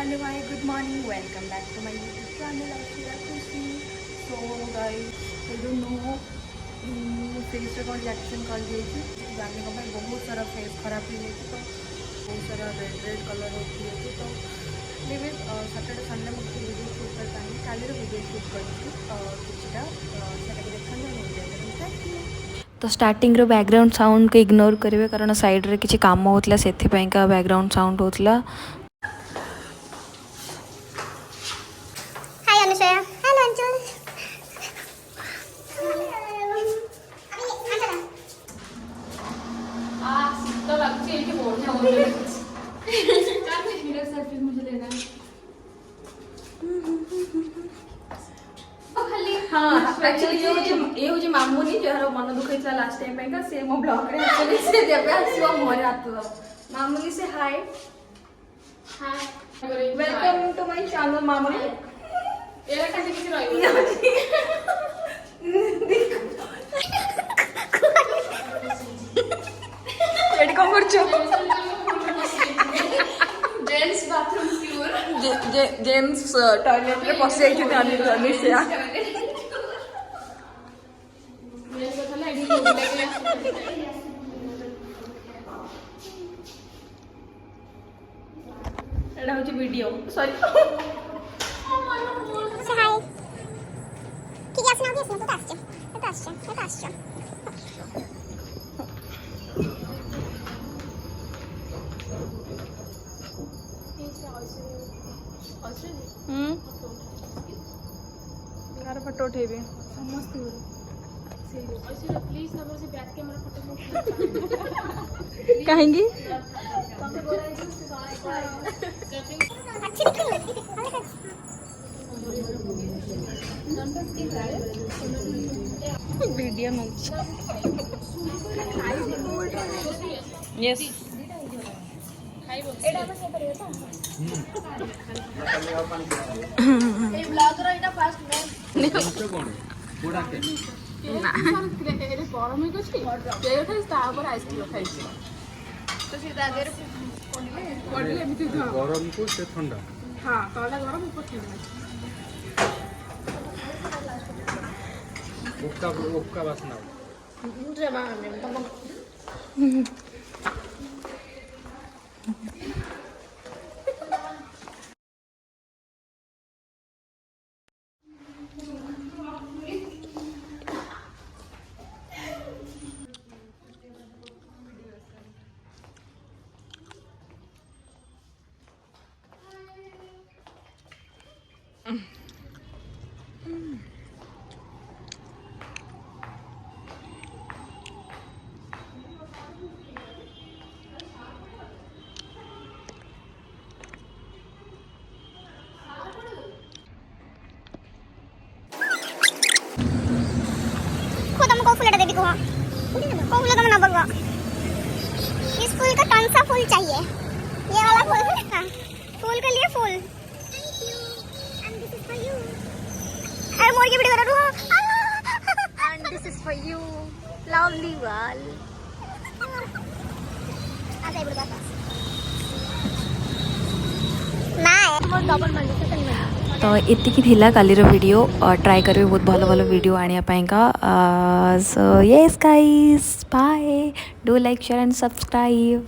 Hello, hi, good morning. Welcome back to my YouTube channel, Ashira Kushi. So, guys, I don't know, face रे कौन reaction कर जाइए जाने को बहुत सारा फेस खराब हो जाए तो बहुत सारा रेड रेड कलर होती तो मेबी सैटरडे संडे मुझे वीडियो शूट कर पाएंगे काली वीडियो शूट करटा से देखा तो स्टार्टिंग रो बैकग्राउंड साउंड को इग्नोर करेंगे कारण साइड रे किसी काम होता से बैकग्राउंड साउंड होता। Hi Anusha. Hello Anjul. हाँ एक्चुअली ये हूँ मामुनी जार मन दुख होता लास्ट टाइम का से मो ब्लॉग रे एक्चुअली से देबे आसीबो मोर हाथ मामुनी से hi hi welcome to my channel Mamuni era कैसे किसी रही एडी कम करछो gents bathroom pure gents toilet रे पसे आइछ जानी जानी से एटा होची वीडियो सॉरी Say hi. ठीक है सुनाओ तो आसছে यार फोटो उठेबे समस्त प्लीज नंबर से बैक कैमरा फोटो कहेंगी अच्छी दिख रही है वीडियो में यस एटा बस पर होता ए ब्लॉग रो एटा फास्ट में कोडा के एरे गरम ही कुछ ये खाई ता पर आइसक्रीम खाई तो से दादर पड़ले एमती गरम को से ठंडा हां तळा गरम ऊपर ठंडा ओक्का वासना मुझे माने तम खुद हमको फूल दे दी को फूल का ना बगवा इस फूल का कौन सा फूल चाहिए ये वाला फूल हाँ फूल के लिए फूल thank you and this is for you अरे मोर की वीडियो बना दो and this is for you lovely वाल आ जाए बड़ा ना मोर डबल मार दे तो इतनी थिला कालीर वीडियो ट्राई करेंगे बहुत भल भल वीडियो आने का so yes guys bye do like share and subscribe.